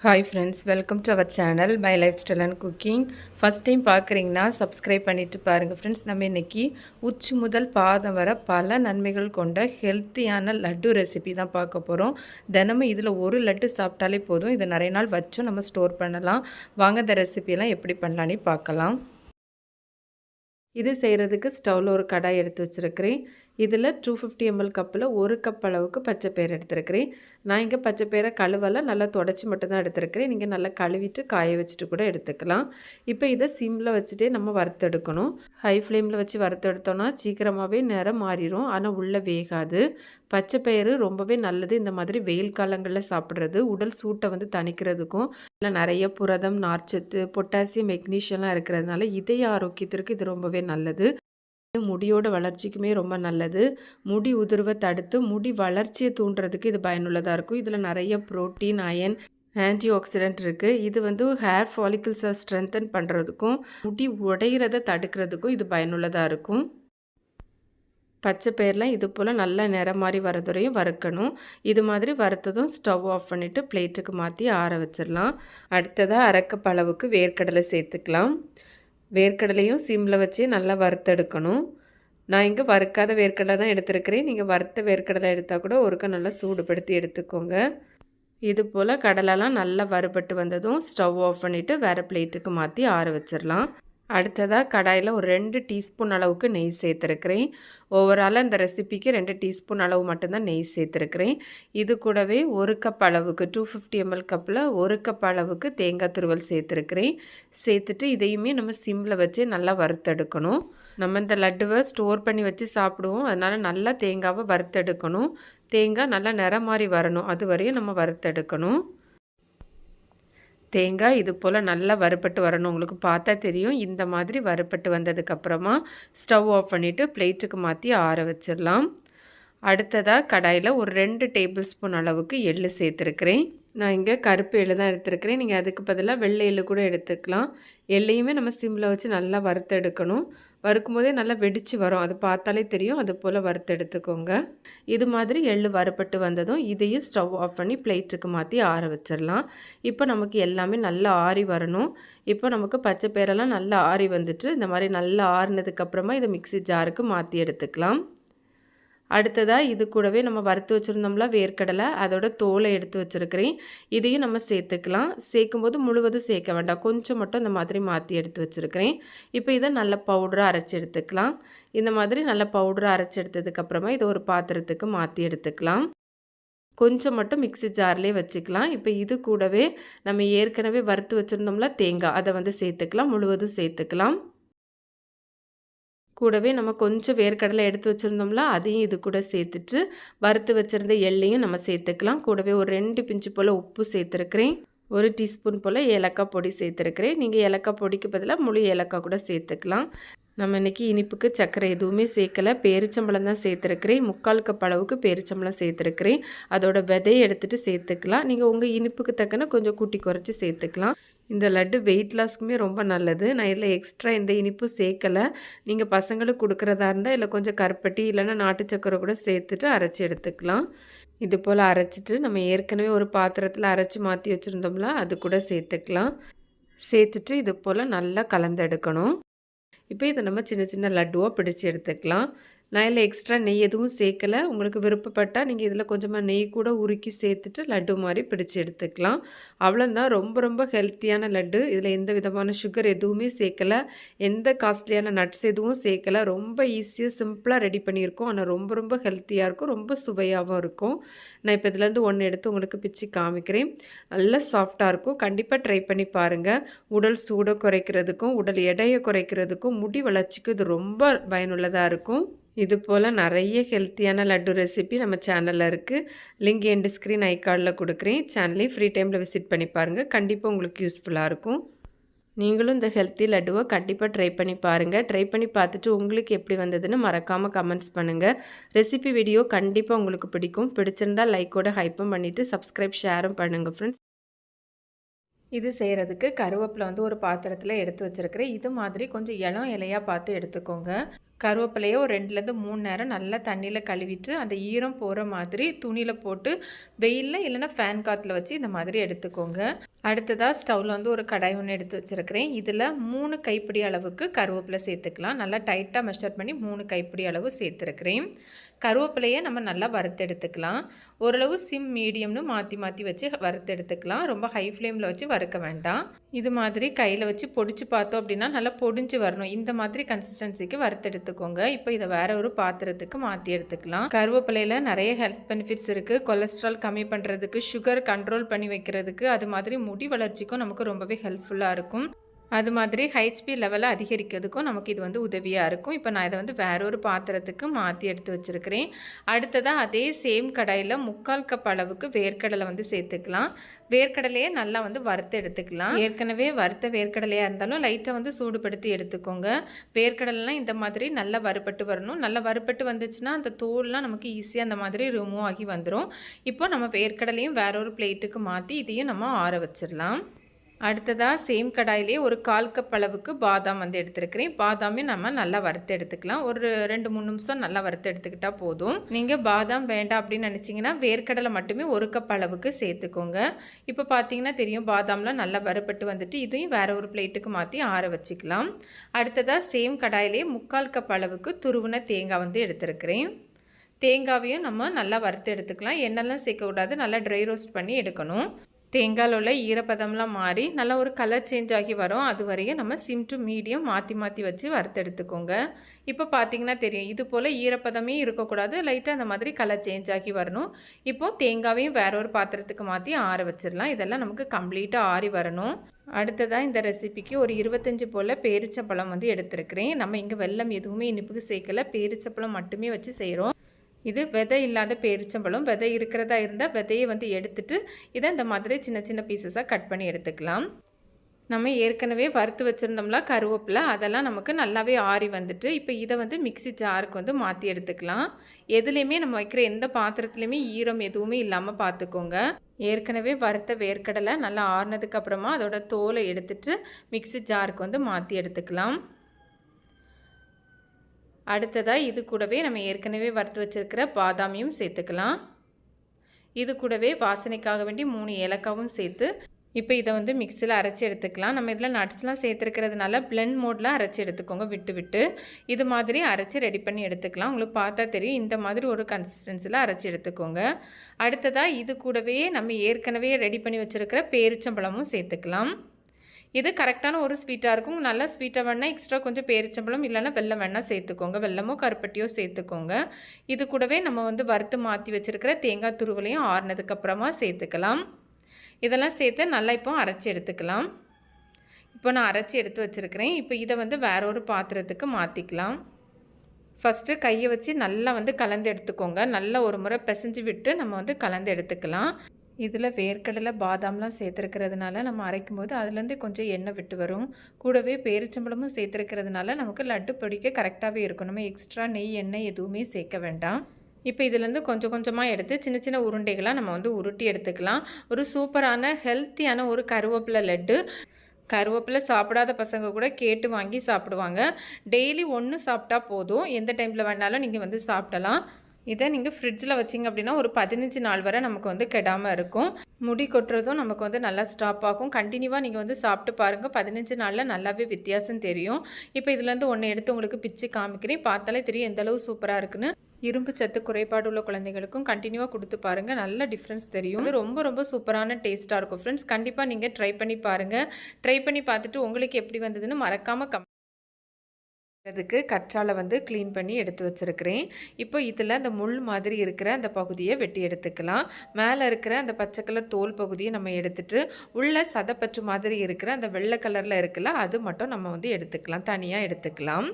Hi friends, welcome to our channel my lifestyle and cooking. First time பார்க்குறீங்கன்னா subscribe பண்ணிவிட்டு பாருங்கள் friends. நம்ம இன்றைக்கி உச்சி முதல் பாதம் வர பல நன்மைகள் கொண்ட ஹெல்த்தியான லட்டு ரெசிபி தான் பார்க்க போகிறோம். தினமும் இதில் ஒரு லட்டு சாப்பிட்டாலே போதும். இதை நிறைய நாள் வச்சும் நம்ம ஸ்டோர் பண்ணலாம். வாங்க இந்த ரெசிபியெல்லாம் எப்படி பண்ணலான்னு பார்க்கலாம். இது செய்கிறதுக்கு ஸ்டவ்வில் ஒரு கடாய் எடுத்து வச்சுருக்கிறேன். இதில் 250 ml கப்பில் 1 கப் அளவுக்கு பச்சைப்பயிறு எடுத்துருக்கிறேன். நான் இங்கே பச்சைப்பயிரை கழுவலை, நல்லா தொடச்சி மட்டும்தான் எடுத்துருக்கிறேன். நீங்கள் நல்லா கழுவிட்டு காய வச்சுட்டு கூட எடுத்துக்கலாம். இப்போ இதை சிம்மில் வச்சுட்டே நம்ம வறுத்தெடுக்கணும். ஹை ஃப்ளேமில் வச்சு வறுத்தெடுத்தோன்னா சீக்கிரமாகவே நிறம் மாறிடும், ஆனால் உள்ளே வேகாது. பச்சைப்பயிறு ரொம்பவே நல்லது. இந்த மாதிரி வெயில் காலங்களில் சாப்பிட்றது உடல் சூட்டை தணிக்கிறதுக்கும், இல்லை நிறைய புரதம், நார்ச்சத்து, பொட்டாசியம், மெக்னீஷியம்லாம் இருக்கிறதுனால இதய ஆரோக்கியத்திற்கு இது ரொம்பவே நல்லது. முடியோட வளர்ச்சிக்குமே ரொம்ப நல்லது. முடி உதிர்வை தடுத்து முடி வளர்ச்சியை தூண்டுறதுக்கு இது பயனுள்ளதாக இருக்கும். இதில் நிறைய புரோட்டீன், அயன், ஆன்டி ஆக்சிடென்ட் இருக்குது. இது ஹேர் ஃபாலிக்கிள்ஸை ஸ்ட்ரென்தன் பண்ணுறதுக்கும் முடி உடையிறத தடுக்கிறதுக்கும் இது பயனுள்ளதாக இருக்கும். பச்சை பயிரெலாம் இது போல் நல்லா நிறம் மாதிரி வரதுரையும் வறுக்கணும். இது மாதிரி வறுத்ததும் ஸ்டவ் ஆஃப் பண்ணிவிட்டு பிளேட்டுக்கு மாற்றி ஆற வச்சிடலாம். அடுத்ததாக அரைக்கப் அளவுக்கு வேர்க்கடலை சேர்த்துக்கலாம். வேர்க்கடலையும் சிம்மில் வச்சு நல்லா வறுத்தெடுக்கணும். நான் இங்கே வறுக்காத வேர்க்கடலை தான் எடுத்துருக்கிறேன். நீங்கள் வறுத்த வேர்க்கடலை எடுத்தால் கூட ஒருக்கா நல்லா சூடுபடுத்தி எடுத்துக்கோங்க. இது போல் கடலைலாம் நல்லா வறுபட்டு வந்ததும் ஸ்டவ் ஆஃப் பண்ணிவிட்டு வேறு பிளேட்டுக்கு மாற்றி ஆற வச்சிடலாம். அடுத்ததாக கடாயில் ஒரு 2 டீஸ்பூன் அளவுக்கு நெய் சேர்த்துருக்கிறேன். ஓவராலாக இந்த ரெசிபிக்கு 2 டீஸ்பூன் அளவு மட்டும்தான் நெய் சேர்த்துருக்கிறேன். இது கூடவே 1 கப் அளவுக்கு 250 ml கப்பில் 1 கப் அளவுக்கு தேங்காய் துருவல் சேர்த்துருக்கிறேன். சேர்த்துட்டு இதையுமே நம்ம சிம்மில் வச்சு நல்லா வறுத்தெடுக்கணும். நம்ம இந்த லட்டுவை ஸ்டோர் பண்ணி வச்சு சாப்பிடுவோம், அதனால் நல்லா தேங்காவை வறுத்தெடுக்கணும். தேங்காய் நல்லா நிறம் மாதிரி வரணும், அது வரையும் நம்ம வறுத்தெடுக்கணும். தேங்காய் இது போல் நல்லா வறுபட்டு வரணும். உங்களுக்கு பார்த்தா தெரியும். இந்த மாதிரி வறுபட்டு வந்ததுக்கப்புறமா ஸ்டவ் ஆஃப் பண்ணிவிட்டு பிளேட்டுக்கு மாற்றி ஆற வச்சிடலாம். அடுத்ததாக கடாயில் ஒரு 2 டேபிள் ஸ்பூன் அளவுக்கு எள்ளு சேர்த்துருக்கிறேன். நான் இங்கே கருப்பு எள்ளு தான் எடுத்துருக்கிறேன். நீங்கள் அதுக்கு பதிலாக வெள்ளை எள்ளு கூட எடுத்துக்கலாம். எள்ளையுமே நம்ம சிம்மில் வச்சு நல்லா வறுத்து எடுக்கணும். வறுக்கும் போதே நல்லா வெடித்து வரும், அது பார்த்தாலே தெரியும். அது போல் வறுத்து எடுத்துக்கோங்க. இது மாதிரி எள்ளு வறுபட்டு வந்ததும் இதையும் ஸ்டவ் ஆஃப் பண்ணி பிளேட்டுக்கு மாற்றி ஆற வச்சிடலாம். இப்போ நமக்கு எல்லாமே நல்லா ஆறி வரணும். இப்போ நமக்கு பச்சை பயிரெல்லாம் நல்லா ஆறி வந்துட்டு இந்த மாதிரி நல்லா ஆறினதுக்கப்புறமா இதை மிக்ஸி ஜாருக்கு மாற்றி எடுத்துக்கலாம். அடுத்ததாக இது கூடவே நம்ம வறுத்து வச்சுருந்தோம்ல வேர்க்கடலை, அதோட தோலை எடுத்து வச்சுருக்கிறேன். இதையும் நம்ம சேர்த்துக்கலாம். சேர்க்கும்போது முழுவதும் சேர்க்க வேண்டாம், கொஞ்சம் மட்டும் இந்த மாதிரி மாற்றி எடுத்து வச்சுருக்கிறேன். இப்போ இதை நல்ல பவுடராக அரைச்சி எடுத்துக்கலாம். இந்த மாதிரி நல்ல பவுடராக அரைச்சி எடுத்ததுக்கப்புறமா இதை ஒரு பாத்திரத்துக்கு மாற்றி எடுத்துக்கலாம். கொஞ்சம் மட்டும் மிக்ஸி ஜார்லேயே வச்சுக்கலாம். இப்போ இது கூடவே நம்ம ஏற்கனவே வறுத்து வச்சுருந்தோம்ல தேங்காய், அதை சேர்த்துக்கலாம். முழுவதும் சேர்த்துக்கலாம். கூடவே நம்ம கொஞ்சம் வேர்க்கடலை எடுத்து வச்சுருந்தோம்ல, அதையும் இது கூட சேர்த்துட்டு வறுத்து வச்சுருந்த எள்ளையும் நம்ம சேர்த்துக்கலாம். கூடவே ஒரு 2 பிஞ்சு போல் உப்பு சேர்த்துருக்கிறேன். 1 டீஸ்பூன் போல் ஏலக்காய் பொடி சேர்த்துருக்கிறேன். நீங்கள் ஏலக்காய் பொடிக்கு பதிலாக முழு ஏலக்காய் கூட சேர்த்துக்கலாம். நம்ம இன்றைக்கி இனிப்புக்கு சர்க்கரை எதுவுமே சேர்க்கலை, பேரிச்சம்பழம் தான் சேர்த்துருக்கிறேன். 3/4 கப் அளவுக்கு பேரிச்சம்பழம் சேர்த்துருக்கிறேன். அதோட விதையை எடுத்துகிட்டு சேர்த்துக்கலாம். நீங்கள் உங்கள் இனிப்புக்கு தக்கன கொஞ்சம் கூட்டி குறைச்சி சேர்த்துக்கலாம். இந்த லட்டு வெயிட் லாஸ்க்குமே ரொம்ப நல்லது. நான் இதில் எக்ஸ்ட்ரா எந்த இனிப்பும் சேர்க்கலை. நீங்கள் பசங்களுக்கு கொடுக்குறதா இருந்தால் இல்லை கொஞ்சம் கருப்பட்டி இல்லைன்னா நாட்டு சக்கரை கூட சேர்த்துட்டு அரைச்சி எடுத்துக்கலாம். இது போல் அரைச்சிட்டு நம்ம ஏற்கனவே ஒரு பாத்திரத்தில் அரைச்சி மாற்றி வச்சுருந்தோம்ல, அது கூட சேர்த்துக்கலாம். சேர்த்துட்டு இது போல் நல்லா கலந்தெடுக்கணும். இப்போ இதை நம்ம சின்ன சின்ன லட்டுவாக பிடிச்சி எடுத்துக்கலாம். நான் இதில் எக்ஸ்ட்ரா நெய் எதுவும் சேர்க்கலை. உங்களுக்கு விருப்பப்பட்டால் நீங்கள் இதில் கொஞ்சமாக நெய் கூட உருக்கி சேர்த்துட்டு லட்டு மாதிரி பிடிச்சி எடுத்துக்கலாம். அவ்வளோதான், ரொம்ப ரொம்ப ஹெல்த்தியான லட்டு. இதில் எந்த விதமான சுகர் எதுவுமே சேர்க்கலை, எந்த காஸ்ட்லியான நட்ஸ் எதுவும் சேர்க்கலை. ரொம்ப ஈஸியாக சிம்பிளாக ரெடி பண்ணியிருக்கோம். ஆனால் ரொம்ப ரொம்ப ஹெல்த்தியாக இருக்கும், ரொம்ப சுவையாகவும் இருக்கும். நான் இப்போ இதுலேருந்து ஒன்று எடுத்து உங்களுக்கு பிச்சு காமிக்கிறேன். நல்லா சாஃப்டாக இருக்கும். கண்டிப்பாக ட்ரை பண்ணி பாருங்கள். உடல் சூடை குறைக்கிறதுக்கும் உடல் எடையை குறைக்கிறதுக்கும் முடி வளர்ச்சிக்கும் இது ரொம்ப பயனுள்ளதாக இருக்கும். இது போல் நிறைய ஹெல்த்தியான லட்டு ரெசிபி நம்ம சேனலில் இருக்குது. லிங்க் என் ஸ்க்ரீன் ஐகார்டில் கொடுக்குறேன். சேனலை ஃப்ரீ டைமில் விசிட் பண்ணி பாருங்கள். கண்டிப்பாக உங்களுக்கு யூஸ்ஃபுல்லாக இருக்கும். நீங்களும் இந்த ஹெல்த்தி லட்டுவை கண்டிப்பாக ட்ரை பண்ணி பாருங்கள். ட்ரை பண்ணி பார்த்துட்டு உங்களுக்கு எப்படி வந்ததுன்னு மறக்காமல் கமெண்ட்ஸ் பண்ணுங்கள். ரெசிபி வீடியோ கண்டிப்பாக உங்களுக்கு பிடிக்கும். பிடிச்சிருந்தால் லைக்கோட ஹைப்பும் பண்ணிவிட்டு சப்ஸ்கிரைப் ஷேரும் பண்ணுங்கள் ஃப்ரெண்ட்ஸ். இது செய்கிறதுக்கு கருவேப்பிலை ஒரு பாத்திரத்தில் எடுத்து வச்சுருக்கிறேன். இது மாதிரி கொஞ்சம் இலையாக பார்த்து எடுத்துக்கோங்க. கருவேப்பிலையை ஒரு 2லேருந்து 3 நேரம் நல்லா தண்ணியில் கழுவிட்டு அந்த ஈரம் போகிற மாதிரி துணியில் போட்டு வெயிலில் இல்லைன்னா ஃபேன் காற்றுல வச்சு இந்த மாதிரி எடுத்துக்கோங்க. அடுத்ததாக ஸ்டவ்வில் வந்து ஒரு கடாய் ஒன்று எடுத்து வச்சுருக்கிறேன். இதில் 3 கைப்பிடி அளவுக்கு கருவேப்பிலை சேர்த்துக்கலாம். நல்லா டைட்டாக மெஷர் பண்ணி 3 கைப்பிடி அளவு சேர்த்துருக்கிறேன். கருவேப்பிலையை நம்ம நல்லா வறுத்து எடுத்துக்கலாம். ஓரளவு சிம் மீடியம்னு மாற்றி மாற்றி வச்சு வறுத்து எடுத்துக்கலாம். ரொம்ப ஹை ஃப்ளேமில் வச்சு வறுக்க வேண்டாம். இது மாதிரி கையில் வச்சு பொடிச்சு பார்த்தோம் அப்படின்னா நல்லா பொடிஞ்சு வரணும். இந்த மாதிரி கன்சிஸ்டன்சிக்கு வறுத்து எடுத்துக்கோங்க. இப்போ இதை வேற ஒரு பாத்திரத்துக்கு மாற்றி எடுத்துக்கலாம். கருவேப்பிலையில் நிறைய ஹெல்த் பெனிஃபிட்ஸ் இருக்குது. கொலஸ்ட்ரால் கம்மி பண்ணுறதுக்கு, சுகர் கண்ட்ரோல் பண்ணி வைக்கிறதுக்கு, அது மாதிரி முடி வளர்ச்சிக்கும் நமக்கு ரொம்பவே ஹெல்ப்ஃபுல்லாக இருக்கும். அது மாதிரி ஹெச்பி லெவலை அதிகரிக்கிறதுக்கும் நமக்கு இது வந்து உதவியாக இருக்கும். இப்போ நான் இதை வந்து வேற ஒரு பாத்திரத்துக்கு மாற்றி எடுத்து வச்சுருக்கிறேன். அடுத்ததாக அதே சேம் கடாயில் 3/4 கப் அளவுக்கு வேர்க்கடலை வந்து சேர்த்துக்கலாம். வேர்க்கடலையே நல்லா வந்து வறுத்து எடுத்துக்கலாம். ஏற்கனவே வறுத்த வேர்க்கடலையாக இருந்தாலும் லைட்டாக வந்து சூடுபடுத்தி எடுத்துக்கோங்க. வேர்க்கடலைலாம் இந்த மாதிரி நல்லா வறுபட்டு வரணும். நல்லா வறுபட்டு வந்துச்சுன்னா அந்த தோல்லாம் நமக்கு ஈஸியாக அந்த மாதிரி ரிமூவ் ஆகி வந்துடும். இப்போ நம்ம வேர்க்கடலையும் வேற ஒரு பிளேட்டுக்கு மாற்றி இதையும் நம்ம ஆற வச்சிடலாம். அடுத்ததாக சேம் கடாயிலே ஒரு 1/4 கப் அளவுக்கு பாதாம் வந்து எடுத்துருக்கிறேன். பாதாமே நம்ம நல்லா வறுத்து எடுத்துக்கலாம். ஒரு 2-3 நிமிஷம் நல்லா வறுத்து எடுத்துக்கிட்டால் போதும். நீங்கள் பாதாம் வேண்டாம் அப்படின்னு நினச்சிங்கன்னா வேர்க்கடலை மட்டுமே 1 கப் அளவுக்கு சேர்த்துக்கோங்க. இப்போ பார்த்தீங்கன்னா தெரியும் பாதாம்லாம் நல்லா வறுபட்டு வந்துட்டு இதையும் வேற ஒரு பிளேட்டுக்கு மாற்றி ஆற வச்சுக்கலாம். அடுத்ததாக சேம் கடாயிலே 3/4 கப் அளவுக்கு துருவின தேங்காய் வந்து எடுத்துருக்கிறேன். தேங்காவையும் நம்ம நல்லா வறுத்து எடுத்துக்கலாம். எண்ணெய்லாம் சேர்க்கக்கூடாது. நல்லா ட்ரை ரோஸ்ட் பண்ணி எடுக்கணும். தேங்காயில் உள்ள ஈரப்பதம்லாம் மாறி நல்லா ஒரு கலர் சேஞ்ச் ஆகி வரும். அது வரையும் நம்ம சிம் டு மீடியம் மாற்றி மாற்றி வச்சு வறுத்தெடுத்துக்கோங்க. இப்போ பார்த்தீங்கன்னா தெரியும் இது போல் ஈரப்பதமே இருக்கக்கூடாது. லைட்டாக அந்த மாதிரி கலர் சேஞ்ச் ஆகி வரணும். இப்போது தேங்காவையும் வேற ஒரு பாத்திரத்துக்கு மாற்றி ஆற வச்சிடலாம். இதெல்லாம் நமக்கு கம்ப்ளீட்டாக ஆறி வரணும். அடுத்ததாக இந்த ரெசிபிக்கு ஒரு 25 போல் பேரிச்சப்பழம் வந்து எடுத்துருக்கிறேன். நம்ம இங்கே வெல்லம் எதுவுமே இனிப்புக்கு சேர்க்கலை. பேரிச்சப்பழம் மட்டுமே வச்சு செய்கிறோம். இது விதை இல்லாத பேரிச்சம்பழம். விதை இருக்கிறதா இருந்தால் விதையை வந்து எடுத்துட்டு இதை இந்த மாதிரி சின்ன சின்ன பீசஸாக கட் பண்ணி எடுத்துக்கலாம். நம்ம ஏற்கனவே வறுத்து வச்சுருந்தோம்ல கருவேப்பிலை, அதெல்லாம் நமக்கு நல்லாவே ஆறி வந்துட்டு இப்போ இதை வந்து மிக்ஸி ஜாருக்கு வந்து மாற்றி எடுத்துக்கலாம். எதுலேயுமே நம்ம வைக்கிற எந்த பாத்திரத்துலையுமே ஈரம் எதுவுமே இல்லாமல் பார்த்துக்கோங்க. ஏற்கனவே வறுத்த வேர்க்கடலை நல்லா ஆறினதுக்கு அப்புறமா அதோட தோலை எடுத்துட்டு மிக்ஸி ஜாருக்கு வந்து மாற்றி எடுத்துக்கலாம். அடுத்ததாக இது கூடவே நம்ம ஏற்கனவே வறுத்து வச்சுருக்கிற பாதாமியும் சேர்த்துக்கலாம். இது கூடவே வாசனைக்காக வேண்டி 3 ஏலக்காவும் சேர்த்து இப்போ இதை வந்து மிக்சியில் அரைச்சி எடுத்துக்கலாம். நம்ம இதில் நட்ஸ்லாம் சேர்த்துருக்கிறதுனால பிளெண்ட் மோடில் அரைச்சி எடுத்துக்கோங்க. விட்டு இது மாதிரி அரைச்சி ரெடி பண்ணி எடுத்துக்கலாம். உங்களுக்கு பார்த்தா தெரியும் இந்த மாதிரி ஒரு கன்சிஸ்டன்சியில் அரைச்சி எடுத்துக்கோங்க. அடுத்ததாக இது கூடவே நம்ம ஏற்கனவே ரெடி பண்ணி வச்சுருக்கிற பேரிச்சம்பழமும் சேர்த்துக்கலாம். இது கரெக்டான ஒரு ஸ்வீட்டாக இருக்கும். நல்லா ஸ்வீட்டாக வேணால் எக்ஸ்ட்ரா கொஞ்சம் பேரிச்சம்பழம் இல்லைன்னா வெல்லம் வேணால் சேர்த்துக்கோங்க. வெல்லமோ கருப்பட்டியோ சேர்த்துக்கோங்க. இது கூடவே நம்ம வந்து வறுத்து மாற்றி வச்சுருக்கிற தேங்காய் துருவலையும் ஆறுனதுக்கப்புறமா சேர்த்துக்கலாம். இதெல்லாம் சேர்த்து நல்லா இப்போ அரைச்சி எடுத்துக்கலாம். இப்போ நான் அரைச்சி எடுத்து வச்சுருக்கிறேன். இப்போ இதை வந்து வேற ஒரு பாத்திரத்துக்கு மாற்றிக்கலாம். ஃபஸ்ட்டு கையை வச்சு நல்லா வந்து கலந்து எடுத்துக்கோங்க. நல்லா ஒரு முறை பிசைஞ்சு விட்டு நம்ம வந்து கலந்து எடுத்துக்கலாம். இதில் வேர்க்கடலை பாதாம்லாம் சேர்த்துருக்கிறதுனால நம்ம அரைக்கும் போது அதுலேருந்து கொஞ்சம் எண்ணெய் விட்டு வரும். கூடவே பேரிச்சம்பழமும் சேர்த்துருக்கிறதுனால நமக்கு லட்டு பிடிக்க கரெக்டாகவே இருக்கும். நம்ம எக்ஸ்ட்ரா நெய் எண்ணெய் எதுவுமே சேர்க்க வேண்டாம். இப்போ இதுலேருந்து கொஞ்சம் கொஞ்சமாக எடுத்து சின்ன சின்ன உருண்டைகளாக நம்ம வந்து உருட்டி எடுத்துக்கலாம். ஒரு சூப்பரான ஹெல்த்தியான ஒரு கருவேப்பிலை லட்டு. கருவேப்பிலை சாப்பிடாத பசங்க கூட கேட்டு வாங்கி சாப்பிடுவாங்க. டெய்லி ஒன்று சாப்பிட்டா போதும். எந்த டைமில் வேணாலும் நீங்கள் வந்து சாப்பிடலாம். இதை நீங்கள் ஃப்ரிட்ஜில் வச்சிங்க அப்படின்னா ஒரு 15 நாள் வரை நமக்கு வந்து கெடாமல் இருக்கும். முடி கொட்டுறதும் நமக்கு வந்து நல்லா ஸ்டாப் ஆகும். கண்டினியூவாக நீங்கள் வந்து சாப்பிட்டு பாருங்கள். 15 நாளில் நல்லாவே வித்தியாசம் தெரியும். இப்போ இதுலேருந்து ஒன்று எடுத்து உங்களுக்கு பிச்சு காமிக்கிறேன். பார்த்தாலே தெரியும் எந்தளவு சூப்பராக இருக்குன்னு. இரும்பு சத்து குறைபாடு உள்ள குழந்தைகளுக்கும் கண்டினியூவாக கொடுத்து பாருங்கள். நல்ல டிஃப்ரென்ஸ் தெரியும். இது ரொம்ப ரொம்ப சூப்பரான டேஸ்ட்டாக இருக்கும் ஃப்ரெண்ட்ஸ். கண்டிப்பாக நீங்கள் ட்ரை பண்ணி பாருங்கள். ட்ரை பண்ணி பார்த்துட்டு உங்களுக்கு எப்படி வந்ததுன்னு மறக்காமல் அதுக்கு கற்றாழை வந்து க்ளீன் பண்ணி எடுத்து வச்சுருக்கிறேன். இப்போ இதில் அந்த முள் மாதிரி இருக்கிற அந்த பகுதியை வெட்டி எடுத்துக்கலாம். மேலே இருக்கிற அந்த பச்சை கலர் தோல் பகுதியை நம்ம எடுத்துட்டு உள்ள சதைப்பற்று மாதிரி இருக்கிற அந்த வெள்ளை கலரில் இருக்குல்ல அது மட்டும் நம்ம வந்து எடுத்துக்கலாம். தனியாக எடுத்துக்கலாம்.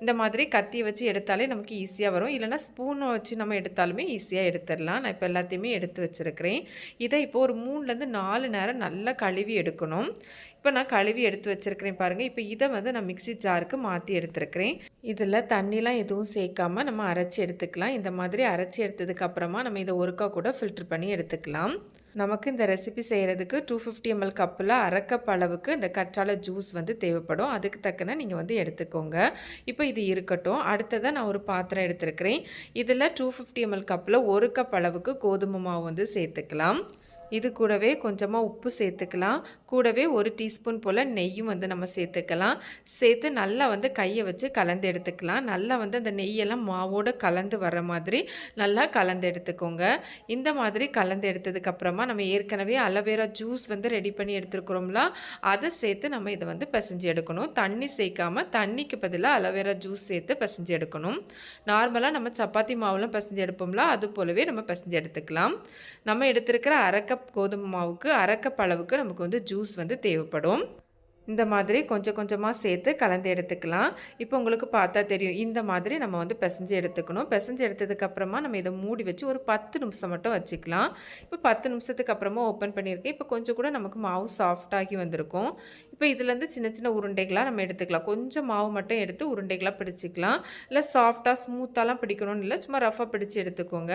இந்த மாதிரி கத்தியை வச்சு எடுத்தாலே நமக்கு ஈஸியாக வரும். இல்லைனா ஸ்பூனை வச்சு நம்ம எடுத்தாலுமே ஈஸியாக எடுத்துடலாம். நான் இப்போ எல்லாத்தையுமே எடுத்து வச்சுருக்கிறேன். இதை இப்போ ஒரு 3லேருந்து 4 நேரம் நல்லா கழுவி எடுக்கணும். இப்போ நான் கழுவி எடுத்து வச்சுருக்கிறேன் பாருங்கள். இப்போ இதை வந்து நான் மிக்ஸி ஜாருக்கு மாற்றி எடுத்துருக்கிறேன். இதில் தண்ணிலாம் எதுவும் சேர்க்காமல் நம்ம அரைச்சி எடுத்துக்கலாம். இந்த மாதிரி அரைச்சி எடுத்ததுக்கப்புறமா நம்ம இதை ஒருக்கா கூட ஃபில்ட்ரு பண்ணி எடுத்துக்கலாம். நமக்கு இந்த ரெசிபி செய்கிறதுக்கு 250 ml கப்பில் அரை கப் அளவுக்கு இந்த கற்றாழை ஜூஸ் வந்து தேவைப்படும். அதுக்கு தக்கன நீங்கள் வந்து எடுத்துக்கோங்க. இப்போ இது இருக்கட்டும். அடுத்ததாக நான் ஒரு பாத்திரம் எடுத்துருக்கிறேன். இதில் 250 ml கப்பில் 1 கப் அளவுக்கு கோதுமை மாவு வந்து சேர்த்துக்கலாம். இது கூடவே கொஞ்சமாக உப்பு சேர்த்துக்கலாம். கூடவே 1 டீஸ்பூன் போல் நெய்யும் வந்து நம்ம சேர்த்துக்கலாம். சேர்த்து நல்லா வந்து கையை வச்சு கலந்து எடுத்துக்கலாம். நல்லா வந்து அந்த நெய்யெல்லாம் மாவோடு கலந்து வர மாதிரி நல்லா கலந்து எடுத்துக்கோங்க. இந்த மாதிரி கலந்து எடுத்ததுக்கப்புறமா நம்ம ஏற்கனவே அலோவேரா ஜூஸ் வந்து ரெடி பண்ணி எடுத்துருக்குறோம்ல, அதை சேர்த்து நம்ம இதை வந்து பிசைஞ்சு எடுக்கணும். தண்ணி சேர்க்காமல் தண்ணிக்கு பதிலாக அலோவேரா ஜூஸ் சேர்த்து பிசைஞ்சு எடுக்கணும். நார்மலாக நம்ம சப்பாத்தி மாவுலாம் பிசைஞ்சு எடுப்போம்ல, அது போலவே நம்ம பிசைஞ்சு எடுத்துக்கலாம். நம்ம எடுத்துருக்கிற அரை கப் கோதுமை மாவுக்கு அரை கப் அளவுக்கு நமக்கு வந்து ஜூஸ் வந்து தேவைப்படும். இந்த மாதிரி கொஞ்சம் கொஞ்சமாக சேர்த்து கலந்து எடுத்துக்கலாம். இப்போ உங்களுக்கு பார்த்தா தெரியும். இந்த மாதிரி நம்ம வந்து பிசைஞ்சு எடுத்துக்கணும். பிசைஞ்சு எடுத்ததுக்கப்புறமா நம்ம இதை மூடி வச்சு ஒரு 10 நிமிஷம் மட்டும் வச்சுக்கலாம். இப்போ 10 நிமிஷத்துக்கு அப்புறமா ஓப்பன் பண்ணியிருக்கேன். இப்போ கொஞ்சம் கூட நமக்கு மாவு சாஃப்டாகி வந்திருக்கும். இப்போ இதுலேருந்து சின்ன சின்ன உருண்டைகளாக நம்ம எடுத்துக்கலாம். கொஞ்சம் மாவு மட்டும் எடுத்து உருண்டைகளாக பிடிச்சிக்கலாம். இல்லை சாஃப்டாக ஸ்மூத்தாலாம் பிடிக்கணும்னு இல்லை, சும்மா ரஃபாக பிடிச்சி எடுத்துக்கோங்க.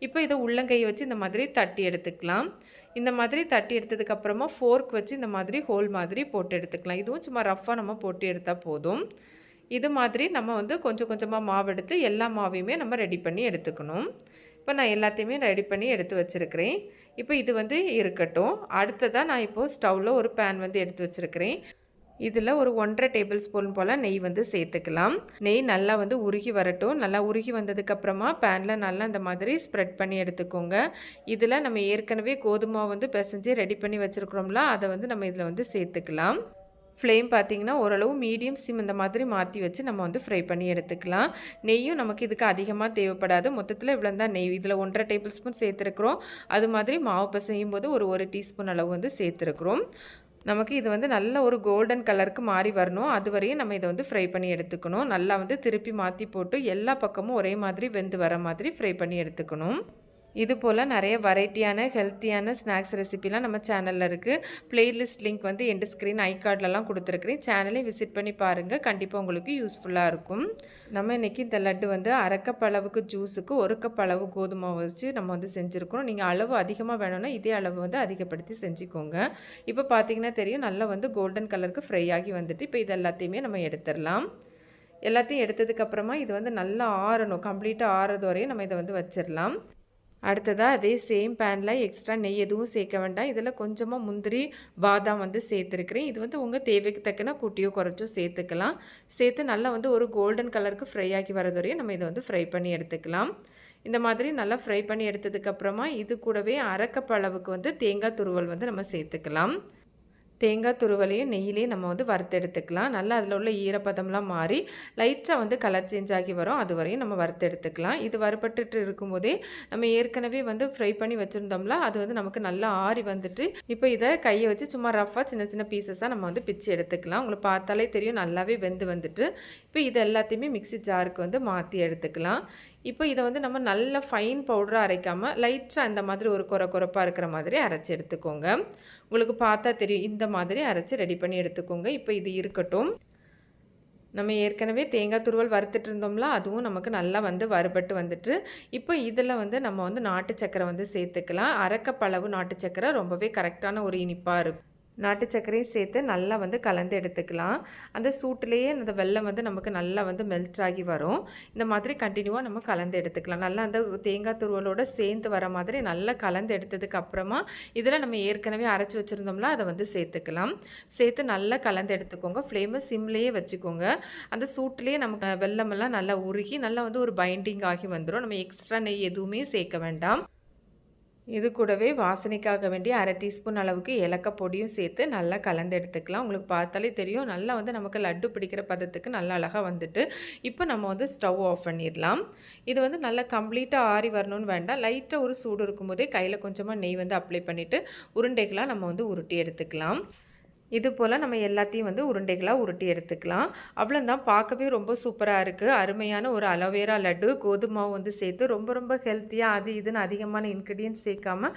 இப்போ இதை உள்ளங்கையை வச்சு இந்த மாதிரி தட்டி எடுத்துக்கலாம். இந்த மாதிரி தட்டி எடுத்ததுக்கப்புறமா ஃபோர்க் வச்சு இந்த மாதிரி ஹோல் மாதிரி போட்டு எடுத்துக்கலாம். இதுவும் சும்மா ரஃப்பாக நம்ம போட்டு எடுத்தால் போதும். இது மாதிரி நம்ம வந்து கொஞ்சம் கொஞ்சமாக மாவு எடுத்து எல்லா மாவையுமே நம்ம ரெடி பண்ணி எடுத்துக்கணும். இப்போ நான் எல்லாத்தையுமே ரெடி பண்ணி எடுத்து வச்சுருக்கிறேன். இப்போ இது வந்து இருக்கட்டும். அடுத்ததாக நான் இப்போது ஸ்டவ்வில் ஒரு பேன் வந்து எடுத்து வச்சுருக்கிறேன். இதில் ஒரு 1.5 டேபிள் ஸ்பூன் போல் நெய் வந்து சேர்த்துக்கலாம். நெய் நல்லா வந்து உருகி வரட்டும். நல்லா உருகி வந்ததுக்கப்புறமா பேனில் நல்லா இந்த மாதிரி ஸ்ப்ரெட் பண்ணி எடுத்துக்கோங்க. இதில் நம்ம ஏற்கனவே கோதுமை வந்து பிசைஞ்சு ரெடி பண்ணி வச்சுருக்குறோம்ல, அதை வந்து நம்ம இதில் வந்து சேர்த்துக்கலாம். ஃப்ளேம் பார்த்திங்கன்னா ஓரளவு மீடியம் சிம் இந்த மாதிரி மாற்றி வச்சு நம்ம வந்து ஃப்ரை பண்ணி எடுத்துக்கலாம். நெய்யும் நமக்கு இதுக்கு அதிகமாக தேவைப்படாது. மொத்தத்தில் இவ்வளோ தான் நெய். இதில் 1.5 டேபிள் ஸ்பூன் சேர்த்துருக்குறோம். அது மாதிரி மாவு பிசையும் போது ஒரு டீஸ்பூன் அளவு வந்து சேர்த்துருக்குறோம். நமக்கு இது வந்து நல்ல ஒரு கோல்டன் கலருக்கு மாறி வரணும். அது வரையும் நம்ம இதை வந்து ஃப்ரை பண்ணி எடுத்துக்கணும். நல்லா வந்து திருப்பி மாற்றி போட்டு எல்லா பக்கமும் ஒரே மாதிரி வெந்து வர மாதிரி ஃப்ரை பண்ணி எடுத்துக்கணும். இது போல் நிறைய வெரைட்டியான ஹெல்த்தியான ஸ்நாக்ஸ் ரெசிபிலாம் நம்ம சேனலில் இருக்குது. பிளேலிஸ்ட் லிங்க் வந்து எண்டு ஸ்க்ரீன் ஐகார்ட்லலாம் கொடுத்துருக்குறேன். சேனலையும் விசிட் பண்ணி பாருங்கள். கண்டிப்பாக உங்களுக்கு யூஸ்ஃபுல்லாக இருக்கும். நம்ம இன்றைக்கி இந்த லட்டு வந்து அரை கப் அளவுக்கு ஜூஸுக்கு 1 கப் அளவு கோதுமை வச்சு நம்ம வந்து செஞ்சுருக்கோம். நீங்கள் அளவு அதிகமாக வேணும்னா இதே அளவு வந்து அதிகப்படுத்தி செஞ்சுக்கோங்க. இப்போ பார்த்தீங்கன்னா தெரியும், நல்லா வந்து கோல்டன் கலருக்கு ஃப்ரை ஆகி வந்துட்டு இப்போ இது எல்லாத்தையுமே நம்ம எடுத்துடலாம். எல்லாத்தையும் எடுத்ததுக்கப்புறமா இது வந்து நல்லா ஆறணும். கம்ப்ளீட்டாக ஆறுறது வரையும் நம்ம இதை வந்து வச்சிடலாம். அடுத்ததாக அதே சேம் பேனில் எக்ஸ்ட்ரா நெய் எதுவும் சேர்க்க வேண்டாம். இதில் கொஞ்சமாக முந்திரி பாதாம் வந்து சேர்த்துருக்கிறேன். இது வந்து உங்கள் தேவைக்கு தக்கன கூட்டியோ குறைச்சோ சேர்த்துக்கலாம். சேர்த்து நல்லா வந்து ஒரு கோல்டன் கலருக்கு ஃப்ரை ஆகி வரது வரையும் நம்ம இதை வந்து ஃப்ரை பண்ணி எடுத்துக்கலாம். இந்த மாதிரி நல்லா ஃப்ரை பண்ணி எடுத்ததுக்கப்புறமா இது கூடவே அரை கப் அளவுக்கு வந்து தேங்காய் துருவல் வந்து நம்ம சேர்த்துக்கலாம். தேங்காய் துருவலையும் நெய்யிலையும் நம்ம வந்து வறுத்து எடுத்துக்கலாம். நல்லா அதில் உள்ள ஈரப்பதம்லாம் மாறி லைட்டாக வந்து கலர் சேஞ்ச் ஆகி வரும். அது வரையும் நம்ம வறுத்து எடுத்துக்கலாம். இது வறுபட்டுட்டு இருக்கும்போதே நம்ம ஏற்கனவே வந்து ஃப்ரை பண்ணி வச்சுருந்தோம்ல, அது வந்து நமக்கு நல்லா ஆறி வந்துட்டு இப்போ இதை கையை வச்சு சும்மா ரஃபாக சின்ன சின்ன பீசஸாக நம்ம வந்து பிச்சு எடுத்துக்கலாம். உங்களுக்கு பார்த்தாலே தெரியும் நல்லாவே வெந்து வந்துட்டு. இப்போ இது எல்லாத்தையுமே மிக்ஸி ஜாருக்கு வந்து மாற்றி எடுத்துக்கலாம். இப்போ இதை வந்து நம்ம நல்ல ஃபைன் பவுடராக அரைக்காமல் லைட்டாக இந்த மாதிரி ஒரு கொரப்பாக இருக்கிற மாதிரி அரைச்சி எடுத்துக்கோங்க. உங்களுக்கு பார்த்தா தெரியும், இந்த மாதிரி அரைச்சி ரெடி பண்ணி எடுத்துக்கோங்க. இப்போ இது இருக்கட்டும். நம்ம ஏற்கனவே தேங்காய் துருவல் வறுத்துட்டு இருந்தோம்ல, அதுவும் நமக்கு நல்லா வந்து வறுபட்டு வந்துட்டு இப்போ இதில் வந்து நம்ம வந்து நாட்டு சக்கரை வந்து சேர்த்துக்கலாம். அரை கப் அளவு நாட்டு சக்கரை ரொம்பவே கரெக்டான ஒரு இனிப்பாக இருக்கும். நாட்டு சர்க்கரையும் சேர்த்து நல்லா வந்து கலந்து எடுத்துக்கலாம். அந்த சூட்டிலேயே அந்த வெல்லம் வந்து நமக்கு நல்லா வந்து மெல்ட் ஆகி வரும். இந்த மாதிரி கண்டினியூவாக நம்ம கலந்து எடுத்துக்கலாம். நல்லா அந்த தேங்காய் துருவலோடு சேர்ந்து வர மாதிரி நல்லா கலந்து எடுத்ததுக்கு அப்புறமா இதில் நம்ம ஏற்கனவே அரைச்சி வச்சுருந்தோம்ல, அதை வந்து சேர்த்துக்கலாம். சேர்த்து நல்லா கலந்து எடுத்துக்கோங்க. ஃப்ளேமை சிம்லேயே வச்சுக்கோங்க. அந்த சூட்டிலேயே நமக்கு வெல்லமெல்லாம் நல்லா உருகி நல்லா வந்து ஒரு பைண்டிங் ஆகி வந்துடும். நம்ம எக்ஸ்ட்ரா நெய் எதுவுமே சேர்க்க வேண்டாம். இது கூடவே வாசனைக்காக வேண்டிய அரை டீஸ்பூன் அளவுக்கு ஏலக்காய் பொடியும் சேர்த்து நல்லா கலந்து எடுத்துக்கலாம். உங்களுக்கு பார்த்தாலே தெரியும் நல்லா வந்து நமக்கு லட்டு பிடிக்கிற பதத்துக்கு நல்லா அழகாக வந்துட்டு இப்போ நம்ம வந்து ஸ்டவ் ஆஃப் பண்ணிடலாம். இது வந்து நல்லா கம்ப்ளீட்டாக ஆறி வரணும்னு வேண்டாம். லைட்டாக ஒரு சூடு இருக்கும்போதே கையில் கொஞ்சமாக நெய் வந்து அப்ளை பண்ணிவிட்டு உருண்டைகளாக நம்ம வந்து உருட்டி எடுத்துக்கலாம். இது போல் நம்ம எல்லாத்தையும் வந்து உருண்டைகளாக உருட்டி எடுத்துக்கலாம். அவ்வளோதான், பார்க்கவே ரொம்ப சூப்பராக இருக்குது. அருமையான ஒரு அலோவேரா லட்டு. கோதுமாவு வந்து சேர்த்து ரொம்ப ஹெல்த்தியாக அது இதுன்னு அதிகமான இன்க்ரீடியன்ட்ஸ் சேர்க்காம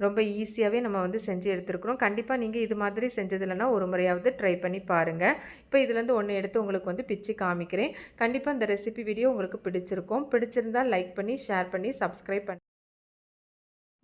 ரொம்ப ஈஸியாகவே நம்ம வந்து செஞ்சு எடுத்துருக்குறோம். கண்டிப்பாக நீங்கள் இது மாதிரி செஞ்சதில்லைன்னா ஒரு முறையாவது ட்ரை பண்ணி பாருங்கள். இப்போ இதுலேருந்து ஒன்று எடுத்து உங்களுக்கு வந்து பிச்சு காமிக்கிறேன். கண்டிப்பாக இந்த ரெசிபி வீடியோ உங்களுக்கு பிடிச்சிருக்கும். பிடிச்சிருந்தால் லைக் பண்ணி ஷேர் பண்ணி சப்ஸ்கிரைப் பண்ணி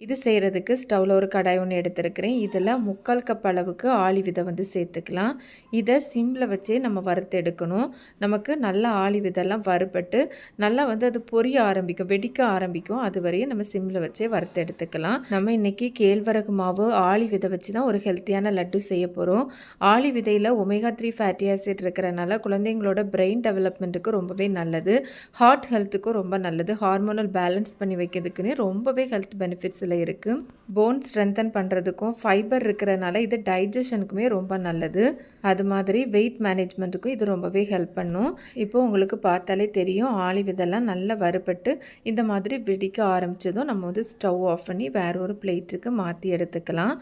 இது செய்கிறதுக்கு ஸ்டவ்வில் ஒரு கடாய் ஒன்று எடுத்துருக்கிறேன். இதில் 3/4 கப் அளவுக்கு ஆளி விதை வந்து சேர்த்துக்கலாம். இதை சிம்மில் வச்சே நம்ம வறுத்து எடுக்கணும். நமக்கு நல்லா ஆளி விதெல்லாம் வறுபட்டு நல்லா வந்து அது பொரிய ஆரம்பிக்கும், வெடிக்க ஆரம்பிக்கும். அது வரையும் நம்ம சிம்மில் வச்சே வறுத்து எடுத்துக்கலாம். நம்ம இன்றைக்கி கேழ்வரகு மாவு ஆளி விதை வச்சு தான் ஒரு ஹெல்த்தியான லட்டு செய்ய போகிறோம். ஆளி விதையில் ஒமேகா 3 ஃபேட்டி ஆசிட் இருக்கிறனால குழந்தைங்களோட பிரெயின் டெவலப்மெண்ட்டுக்கு ரொம்பவே நல்லது. ஹார்ட் ஹெல்த்துக்கும் ரொம்ப நல்லது. ஹார்மோனல் பேலன்ஸ் பண்ணி வைக்கிறதுக்குன்னு ரொம்பவே ஹெல்த் பெனிஃபிட்ஸ் இருக்குது. போன் ஸ்ட்ரென்தன் பண்ணுறதுக்கும் ஃபைபர் இருக்கிறனால இது டைஜஷனுக்குமே ரொம்ப நல்லது. அது மாதிரி வெயிட் மேனேஜ்மெண்ட்டுக்கும் இது ரொம்பவே ஹெல்ப் பண்ணும். இப்போ உங்களுக்கு பார்த்தாலே தெரியும் ஆளி விதெல்லாம் நல்லா வறுபட்டு இந்த மாதிரி வெடிக்க ஆரம்பித்ததும் நம்ம வந்து ஸ்டவ் ஆஃப் பண்ணி வேற ஒரு பிளேட்டுக்கு மாற்றி எடுத்துக்கலாம்.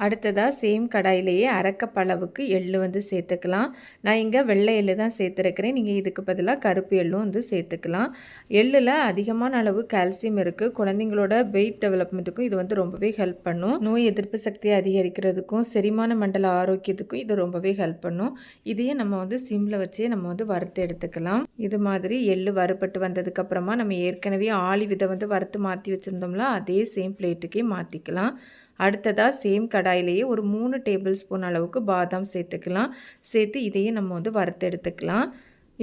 அடுத்ததாக சேம் கடாயிலேயே அரைக்கப் அளவுக்கு எள்ளு வந்து சேர்த்துக்கலாம். நான் இங்கே வெள்ளை எள்ளு தான் சேர்த்துருக்கிறேன். நீங்கள் இதுக்கு பதிலாக கருப்பு எள்ளும் வந்து சேர்த்துக்கலாம். எள்ளில் அதிகமான அளவு கால்சியம் இருக்குது. குழந்தைங்களோட வெயிட் டெவலப்மெண்ட்டுக்கு இது வந்து ரொம்பவே ஹெல்ப் பண்ணும். நோய் எதிர்ப்பு சக்தியை அதிகரிக்கிறதுக்கும் செரிமான மண்டல ஆரோக்கியத்துக்கும் இது ரொம்பவே ஹெல்ப் பண்ணும். இதையே நம்ம வந்து சிம்மில் வச்சே நம்ம வந்து வறுத்து எடுத்துக்கலாம். இது மாதிரி எள்ளு வறுபட்டு வந்ததுக்கு அப்புறமா நம்ம ஏற்கனவே ஆளி விதை வந்து வறுத்து மாற்றி வச்சுருந்தோம்ல, அதே சேம் பிளேட்டுக்கே மாற்றிக்கலாம். அடுத்ததாக சேம் கடாயிலேயே ஒரு 3 டேபிள் ஸ்பூன் அளவுக்கு பாதாம் சேர்த்துக்கலாம். சேர்த்து இதையே நம்ம வந்து வறுத்து எடுத்துக்கலாம்.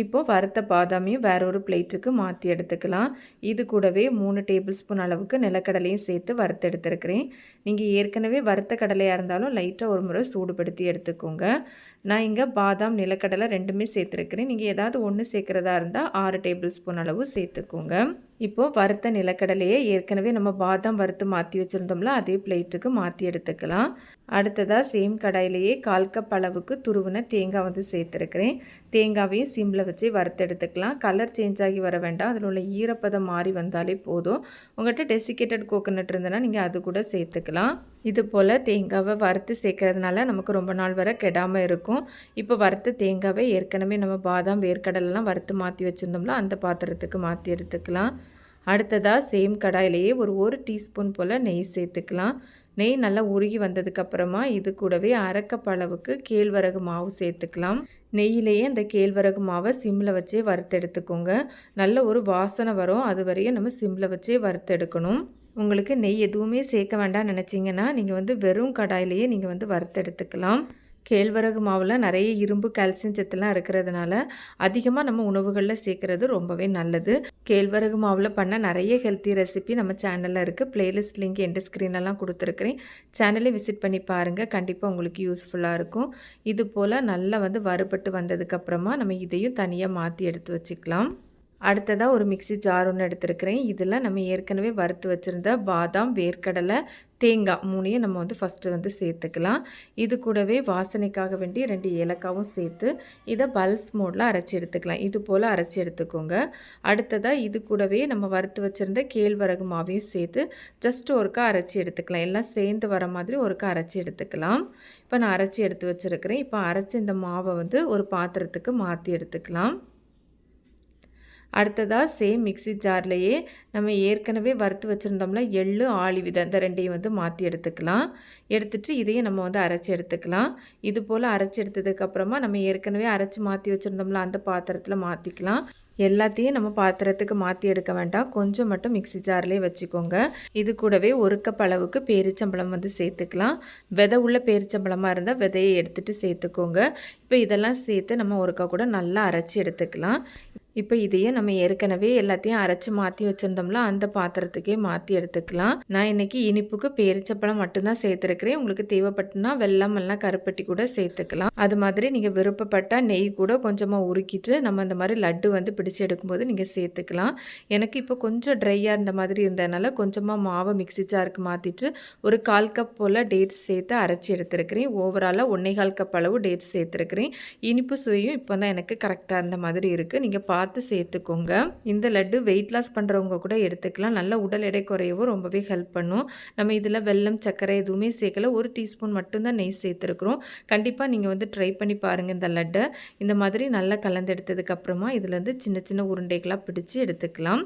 இப்போது வறுத்த பாதாமையும் வேற ஒரு பிளேட்டுக்கு மாற்றி எடுத்துக்கலாம். இது கூடவே 3 டேபிள் ஸ்பூன் அளவுக்கு நிலக்கடலையும் சேர்த்து வறுத்து எடுத்துருக்கிறேன். நீங்கள் ஏற்கனவே வறுத்த கடலையாக இருந்தாலும் லைட்டாக ஒரு முறை சூடுபடுத்தி எடுத்துக்கோங்க. நான் இங்கே பாதாம் நிலக்கடலை ரெண்டுமே சேர்த்துருக்கிறேன். நீங்கள் ஏதாவது ஒன்று சேர்க்குறதா இருந்தால் 6 டேபிள் ஸ்பூன் அளவு சேர்த்துக்கோங்க. இப்போது வறுத்த நிலக்கடலையே ஏற்கனவே நம்ம பாதாம் வறுத்து மாற்றி வச்சுருந்தோம்ல, அதே பிளேட்டுக்கு மாற்றி எடுத்துக்கலாம். அடுத்ததாக சேம் கடாயிலேயே 1/4 கப் அளவுக்கு துருவின தேங்காய் வந்து சேர்த்துருக்கிறேன். தேங்காவையும் சிம்மில் வச்சு வறுத்து எடுத்துக்கலாம். கலர் சேஞ்ச் ஆகி வர வேண்டாம், அதில் உள்ள ஈரப்பதம் மாறி வந்தாலே போதும். உங்கள்கிட்ட டெசிகேட்டட் கோகோனட் இருந்ததுன்னா நீங்கள் அது கூட சேர்த்துக்கலாம். இது போல் தேங்காவை வறுத்து சேர்க்கறதுனால நமக்கு ரொம்ப நாள் வரை கெடாமல் இருக்கும். இப்போ வறுத்த தேங்காவை ஏற்கனவே நம்ம பாதாம் வேர்க்கடலாம் வறுத்து மாற்றி வச்சுருந்தோம்ல, அந்த பாத்திரத்துக்கு மாற்றி எடுத்துக்கலாம். அடுத்ததாக சேம் கடாயிலேயே ஒரு டீஸ்பூன் போல் நெய் சேர்த்துக்கலாம். நெய் நல்லா உருகி வந்ததுக்கப்புறமா இது கூடவே அரைக்கப் அளவுக்கு கேழ்வரகு மாவு சேர்த்துக்கலாம். நெய்யிலேயே இந்த கேழ்வரகு மாவை சிம்மில் வச்சே வறுத்து எடுத்துக்கோங்க. நல்ல ஒரு வாசனை வரும், அது வரையும் நம்ம சிம்மில் வச்சே வறுத்து எடுக்கணும். உங்களுக்கு நெய் எதுவுமே சேர்க்க வேண்டாம்னு நினச்சிங்கன்னா நீங்கள் வந்து வெறும் கடாயிலேயே நீங்கள் வந்து வறுத்து எடுத்துக்கலாம். கேழ்வரகு மாவில் நிறைய இரும்பு கால்சியம் சத்துலாம் இருக்கிறதுனால அதிகமாக நம்ம உணவுகளில் சேர்க்குறது ரொம்பவே நல்லது. கேழ்வரகு மாவில் பண்ண நிறைய ஹெல்த்தி ரெசிபி நம்ம சேனலில் இருக்குது. பிளேலிஸ்ட் லிங்க் எண்ட் ஸ்க்ரீனெல்லாம் கொடுத்துருக்குறேன். சேனலை விசிட் பண்ணி பாருங்கள், கண்டிப்பாக உங்களுக்கு யூஸ்ஃபுல்லாக இருக்கும். இது போல் நல்லா வந்து வறுபட்டு வந்ததுக்கப்புறமா நம்ம இதையும் தனியாக மாற்றி எடுத்து வச்சுக்கலாம். அடுத்ததாக ஒரு மிக்ஸி ஜார் ஒன்று எடுத்துருக்கிறேன். இதில் நம்ம ஏற்கனவே வறுத்து வச்சுருந்த பாதாம் வேர்க்கடலை தேங்காய் 3ஐயும் நம்ம வந்து ஃபஸ்ட்டு வந்து சேர்த்துக்கலாம். இது கூடவே வாசனைக்காக வேண்டி 2 ஏலக்காவும் சேர்த்து இதை பல்ஸ் மோடில் அரைச்சி எடுத்துக்கலாம். இது போல் அரைச்சி எடுத்துக்கோங்க. அடுத்ததாக இது கூடவே நம்ம வறுத்து வச்சுருந்த கேழ்வரகு மாவையும் சேர்த்து ஜஸ்ட் ஒருக்கா அரைச்சி எடுத்துக்கலாம். எல்லாம் சேர்ந்து வர மாதிரி ஒருக்கா அரைச்சி எடுத்துக்கலாம். இப்போ நான் அரைச்சி எடுத்து வச்சுருக்கிறேன். இப்போ அரைச்சி இந்த மாவை வந்து ஒரு பாத்திரத்துக்கு மாற்றி எடுத்துக்கலாம். அடுத்ததாக சேம் மிக்ஸி ஜார்லேயே நம்ம ஏற்கனவே வறுத்து வச்சுருந்தோம்ல எள்ளு ஆளி விதை, இந்த ரெண்டையும் வந்து மாற்றி எடுத்துக்கலாம். எடுத்துகிட்டு இதையும் நம்ம வந்து அரைச்சி எடுத்துக்கலாம். இது போல் அரைச்சி எடுத்ததுக்கப்புறமா நம்ம ஏற்கனவே அரைச்சி மாற்றி வச்சுருந்தோம்ல அந்த பாத்திரத்தில் மாற்றிக்கலாம். எல்லாத்தையும் நம்ம பாத்திரத்துக்கு மாற்றி எடுக்க வேண்டாம், கொஞ்சம் மட்டும் மிக்ஸி ஜார்லேயே வச்சுக்கோங்க. இது கூடவே 1 கப் அளவுக்கு பேரிச்சம்பழம் வந்து சேர்த்துக்கலாம். விதை உள்ள பேரிச்சம்பழமாக இருந்தால் விதையை எடுத்துகிட்டு சேர்த்துக்கோங்க. இப்போ இதெல்லாம் சேர்த்து நம்ம ஒருக்கா கூட நல்லா அரைச்சி எடுத்துக்கலாம். இப்போ இதையே நம்ம ஏற்கனவே எல்லாத்தையும் அரைச்சி மாற்றி வச்சுருந்தோம்ல அந்த பாத்திரத்துக்கே மாற்றி எடுத்துக்கலாம். நான் இன்றைக்கி இனிப்புக்கு பேரிச்சப்பழம் மட்டும்தான் சேர்த்துருக்கிறேன். உங்களுக்கு தேவைப்பட்டுனா வெல்லம் எல்லாம் கருப்பட்டி கூட சேர்த்துக்கலாம். அது மாதிரி நீங்கள் விருப்பப்பட்டால் நெய் கூட கொஞ்சமாக உருக்கிட்டு நம்ம இந்த மாதிரி லட்டு வந்து பிடிச்சி எடுக்கும்போது நீங்கள் சேர்த்துக்கலாம். எனக்கு இப்போ கொஞ்சம் ட்ரையாக இருந்த மாதிரி இருந்ததுனால கொஞ்சமாக மாவை மிக்ஸி ஜாருக்கு மாற்றிட்டு ஒரு 1/4 கப் போல் டேட்ஸ் சேர்த்து அரைச்சி எடுத்துருக்கிறேன். ஓவராலாக 1/4 கப் அளவு டேட்ஸ் சேர்த்துருக்கிறேன். இனிப்பு சுவையும் இப்போ தான் எனக்கு கரெக்டாக இருந்த மாதிரி இருக்குது. நீங்கள் பார்த்து சேர்த்துக்கோங்க. இந்த லட்டு வெயிட் லாஸ் பண்ணுறவங்க கூட எடுத்துக்கலாம். நல்ல உடல் எடை குறையவும் ரொம்பவே ஹெல்ப் பண்ணும். நம்ம இதில் வெல்லம் சர்க்கரை எதுவுமே சேர்க்கல, 1 டீஸ்பூன் மட்டும்தான் நெய் சேர்த்துருக்குறோம். கண்டிப்பாக நீங்கள் வந்து ட்ரை பண்ணி பாருங்கள். இந்த லட்டை இந்த மாதிரி நல்லா கலந்து எடுத்ததுக்கப்புறமா இதுலேருந்து சின்ன சின்ன உருண்டைகளாக பிடிச்சி எடுத்துக்கலாம்.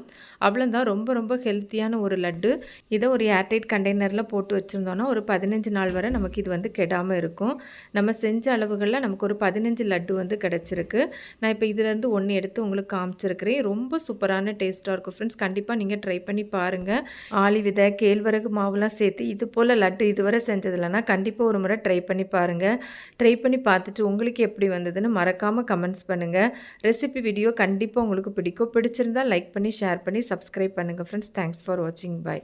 அவ்வளோதான், ரொம்ப ரொம்ப ஹெல்த்தியான ஒரு லட்டு. இதை ஒரு ஏர்டைட் கண்டெய்னரில் போட்டு வச்சுருந்தோன்னா ஒரு 15 நாள் வரை நமக்கு இது வந்து கெடாமல் இருக்கும். நம்ம செஞ்ச அளவுகளில் நமக்கு ஒரு 15 லட்டு வந்து கிடச்சிருக்கு. நான் இப்போ இதிலேருந்து 1 எடுத்து உங்களுக்கு உங்களுக்கு காமிச்சிருக்கிறேன். ரொம்ப சூப்பரான டேஸ்ட்டாக இருக்கும் ஃப்ரெண்ட்ஸ். கண்டிப்பாக நீங்கள் ட்ரை பண்ணி பாருங்கள். ஆளி விதை, கேழ்வரகு மாவுலாம் சேர்த்து இது போல் லட்டு இதுவரை செஞ்சதில்லைன்னா கண்டிப்பாக ஒரு முறை ட்ரை பண்ணி பாருங்கள். ட்ரை பண்ணி பார்த்துட்டு உங்களுக்கு எப்படி வந்ததுன்னு மறக்காமல் கமெண்ட்ஸ் பண்ணுங்கள். ரெசிபி வீடியோ கண்டிப்பாக உங்களுக்கு பிடிக்கும். பிடிச்சிருந்தால் லைக் பண்ணி ஷேர் பண்ணி சப்ஸ்கிரைப் பண்ணுங்கள் ஃப்ரெண்ட்ஸ். தேங்க்ஸ் ஃபார் வாட்சிங். பை.